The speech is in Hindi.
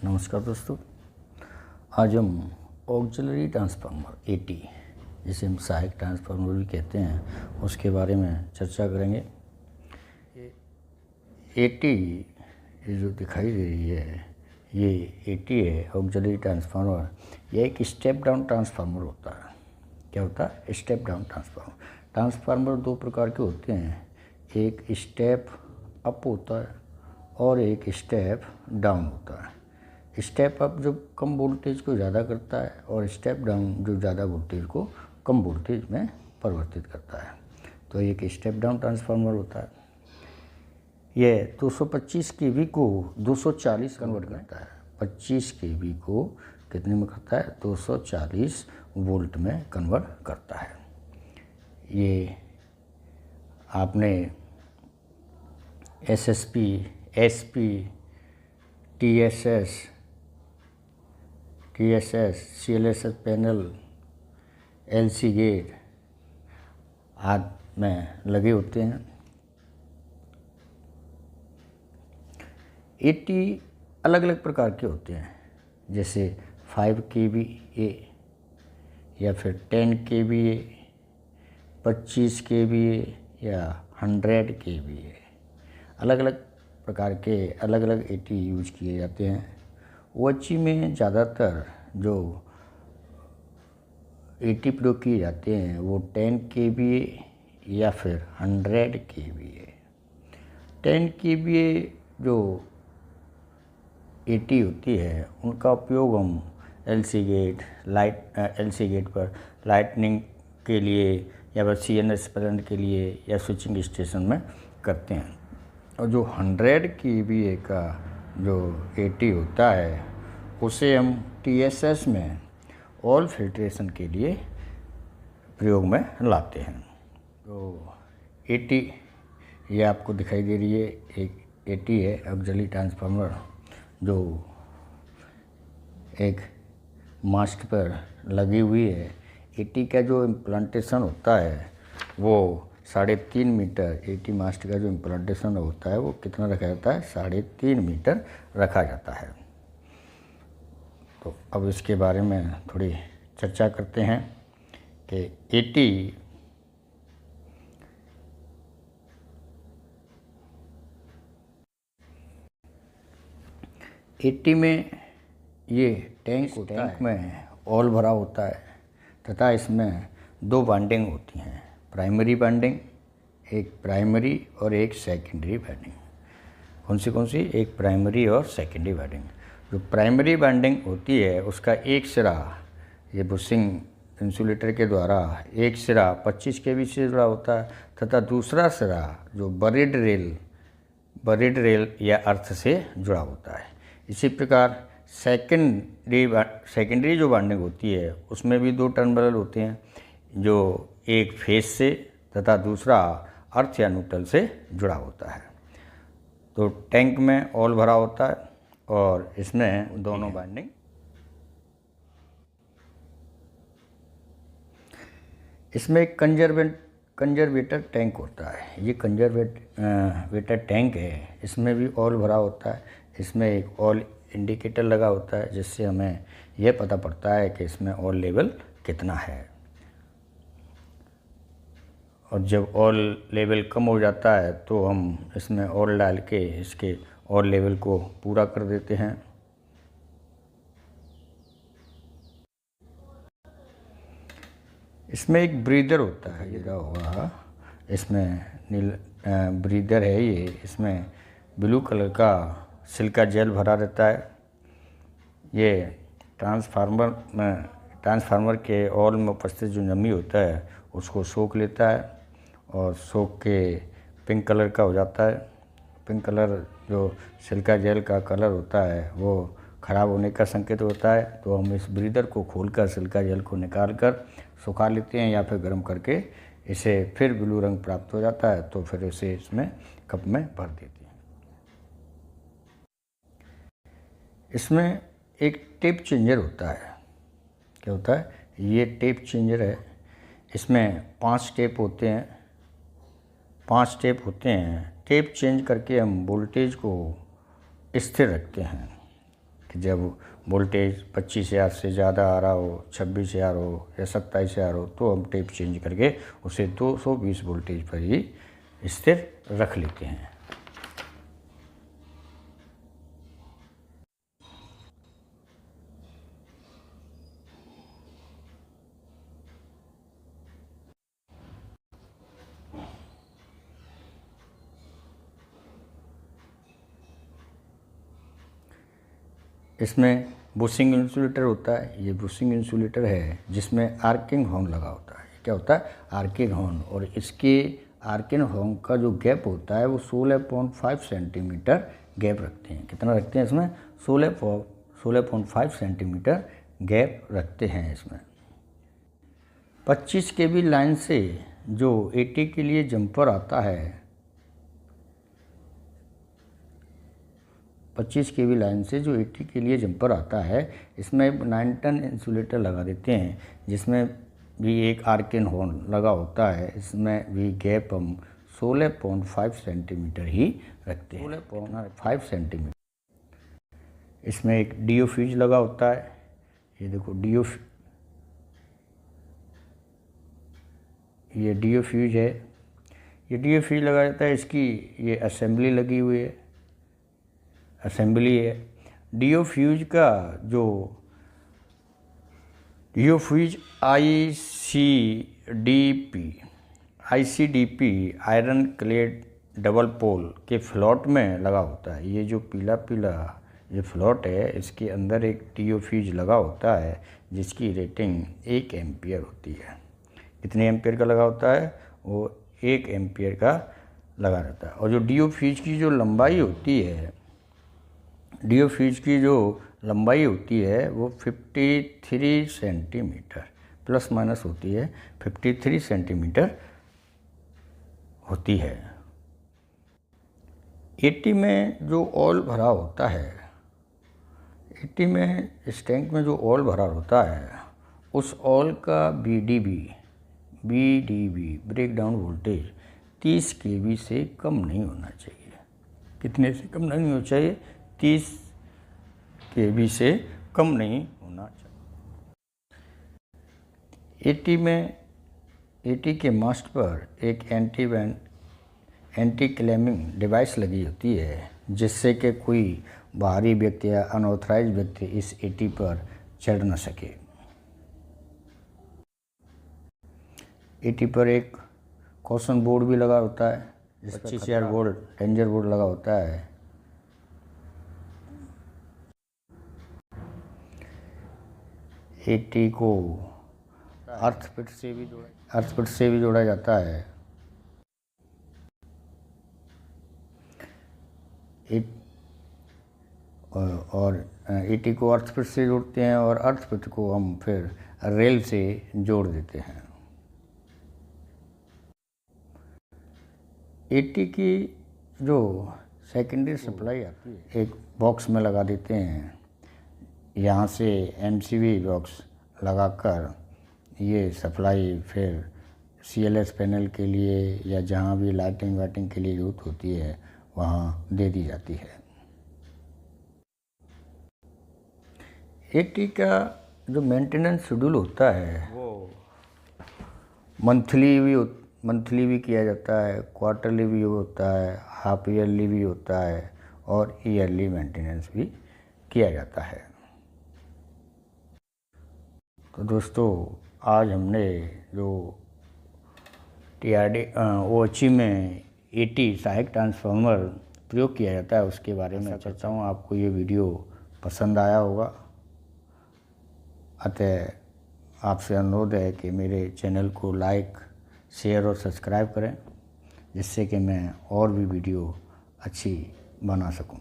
नमस्कार दोस्तों, आज हम ऑक्सिलरी ट्रांसफार्मर एटी, जिसे हम सहायक ट्रांसफार्मर भी कहते हैं, उसके बारे में चर्चा करेंगे। एटी ये जो दिखाई दे रही है, ये एटी है ऑक्सिलरी ट्रांसफार्मर। यह एक स्टेप डाउन ट्रांसफार्मर होता है। क्या होता है? Step down transformer. ट्रांसफार्मर दो प्रकार के होते हैं, एक स्टेप अप होता है और एक स्टेप डाउन होता है। स्टेप अप जो कम वोल्टेज को ज़्यादा करता है और स्टेप डाउन जो ज़्यादा वोल्टेज को कम वोल्टेज में परिवर्तित करता है। तो एक स्टेप डाउन ट्रांसफार्मर होता है। यह 225 केवी को 240 कन्वर्ट करता है। 25 केवी को कितने में करता है? 240 वोल्ट में कन्वर्ट करता है। ये आपने SSP, SP, TSS, CLSS panel, LC gate आदि में लगे होते हैं। एटी अलग अलग प्रकार के होते हैं, जैसे 5 kVA या फिर 10 kVA, 25 kVA या 100 kVA। अलग अलग प्रकार के अलग अलग एटी यूज किए जाते हैं। ओएचई में ज़्यादातर जो एटी प्रयोग किए जाते हैं वो 10 kVA या फिर 100 kVA। 10 kVA जो एटी होती है उनका उपयोग हम एलसी गेट पर लाइटनिंग के लिए या फिर सीएनएस पैनल के लिए या स्विचिंग स्टेशन में करते हैं। और जो 100 kVA का जो एटी होता है उसे हम टीएसएस में ऑयल फिल्ट्रेशन के लिए प्रयोग में लाते हैं। तो एटी ये आपको दिखाई दे रही है, एक एटी है ऑक्सिलरी ट्रांसफार्मर, जो एक मास्ट पर लगी हुई है। एटी का जो इम्प्लांटेशन होता है वो 3.5 मीटर, एटी मास्ट का जो इम्प्लांटेशन होता है वो कितना रखा जाता है? 3.5 मीटर रखा जाता है। तो अब इसके बारे में थोड़ी चर्चा करते हैं कि एटी में ये टैंक में ऑयल भरा होता है तथा इसमें दो बाइंडिंग होती हैं, प्राइमरी बाइंडिंग, एक प्राइमरी और एक सेकेंडरी बाइंडिंग। कौन सी? एक प्राइमरी और सेकेंडरी बाइंडिंग। जो प्राइमरी बाइंडिंग होती है उसका एक सिरा ये बुशिंग इंसुलेटर के द्वारा एक सिरा 25 kV से जुड़ा होता है तथा दूसरा सिरा जो बरीड रेल या अर्थ से जुड़ा होता है। इसी प्रकार सेकेंडरी जो बाइंडिंग होती है उसमें भी दो टर्मिनल होते हैं, जो एक फेस से तथा दूसरा अर्थ या न्यूट्रल से जुड़ा होता है। तो टैंक में ऑयल भरा होता है और इसमें दोनों बाइंडिंग। इसमें एक कंजर्वेटर टैंक होता है। ये कंजर्वेटर टैंक है, इसमें भी ऑयल भरा होता है। इसमें एक ऑयल इंडिकेटर लगा होता है जिससे हमें यह पता पड़ता है कि इसमें ऑयल लेवल कितना है। और जब ऑयल लेवल कम हो जाता है तो हम इसमें ऑयल डाल के इसके ऑयल लेवल को पूरा कर देते हैं। इसमें एक ब्रीदर होता है, गिरा हुआ, इसमें ब्रीदर है ये। इसमें ब्लू कलर का सिलिका जेल भरा रहता है। ये ट्रांसफार्मर के ऑयल में उपस्थित जो नमी होता है उसको सोख लेता है और सोख के पिंक कलर का हो जाता है। पिंक कलर जो सिलिका जेल का कलर होता है वो ख़राब होने का संकेत होता है। तो हम इस ब्रीदर को खोलकर सिलिका जेल को निकाल कर सुखा लेते हैं या फिर गर्म करके इसे फिर ब्लू रंग प्राप्त हो जाता है, तो फिर इसे इसमें कप में भर देते हैं। इसमें एक टेप चेंजर होता है। क्या होता है? ये टेप चेंजर है। इसमें 5 टेप होते हैं। 5 टेप होते हैं। टेप चेंज करके हम वोल्टेज को स्थिर रखते हैं। कि जब वोल्टेज 25,000 से ज़्यादा आ रहा हो, 26,000 हो या 27,000 हो, तो हम टेप चेंज करके उसे 220 वोल्टेज पर ही स्थिर रख लेते हैं। इसमें बुशिंग इंसुलेटर होता है। ये बुशिंग इंसुलेटर है जिसमें आर्किंग हॉर्न लगा होता है। क्या होता है? Arching horn. और इसके आर्किंग हॉर्न का जो गैप होता है वो 16.5 सेंटीमीटर गैप रखते हैं। कितना रखते हैं इसमें? 16.5 सेंटीमीटर गैप रखते हैं इसमें। 25 kV लाइन से जो 80 के लिए जंपर आता है, 25 kV लाइन से जो 80 के लिए जंपर आता है, इसमें 9 टन इंसुलेटर लगा देते हैं, जिसमें भी एक आर्किंग हॉर्न लगा होता है। इसमें भी गैप हम 16.5 सेंटीमीटर ही रखते हैं। 16.5 सेंटीमीटर। इसमें एक डीओ फ्यूज लगा होता है। ये देखो ये डीओ फ्यूज है। ये डीओ फ्यूज लगा जाता है। इसकी ये असेंबली लगी हुई है, असेंबली है। डीओ फ्यूज का जो DO fuse ICDP iron clad double pole के फ्लॉट में लगा होता है। ये जो पीला पीला ये फ्लॉट है, इसके अंदर एक डीओ फ्यूज लगा होता है जिसकी रेटिंग 1 एम्पियर होती है। कितने एम्पियर का लगा होता है? वो 1 एम्पियर का लगा रहता है। और जो डीओ फ्यूज की जो लंबाई होती है, डीओ फ्यूज की जो लंबाई होती है वो 53 सेंटीमीटर प्लस माइनस होती है, 53 सेंटीमीटर होती है। 80 में जो ऑयल भरा होता है, 80 में इस टैंक में जो ऑयल भरा होता है, उस ऑयल का बीडीबी ब्रेक डाउन वोल्टेज 30 kV से कम नहीं होना चाहिए। कितने से कम नहीं होना चाहिए? 30 kV से कम नहीं होना चाहिए। 80 के मास्ट पर एक एंटी क्लैम्पिंग डिवाइस लगी होती है, जिससे कि कोई बाहरी व्यक्ति या अनऑथराइज्ड व्यक्ति इस 80 पर चढ़ न सके। 80 पर एक कॉशन बोर्ड भी लगा होता है, 25,000 वोल्ट डेंजर बोर्ड लगा होता है। एटी को अर्थपिट से भी जोड़ा जाता है। और एटी को अर्थपिट से जोड़ते हैं और अर्थपिट को हम फिर रेल से जोड़ देते हैं। एटी की जो सेकेंडरी सप्लाई आती है, एक बॉक्स में लगा देते हैं। यहाँ से एमसीबी बॉक्स लगाकर ये सप्लाई फिर सीएलएस पैनल के लिए या जहाँ भी लाइटिंग वाइटिंग के लिए यूज़ होती है वहाँ दे दी जाती है। एटी का जो मेंटेनेंस शेड्यूल होता है वो मंथली भी किया जाता है, क्वार्टरली भी होता है, हाफ ईयरली भी होता है और ईयरली मेंटेनेंस भी किया जाता है। तो दोस्तों, आज हमने जो OHE में 80 सहायक ट्रांसफार्मर प्रयोग किया जाता है उसके बारे में चर्चा हूँ। आपको ये वीडियो पसंद आया होगा। अतः आपसे अनुरोध है कि मेरे चैनल को लाइक, शेयर और सब्सक्राइब करें, जिससे कि मैं और भी वीडियो अच्छी बना सकूं।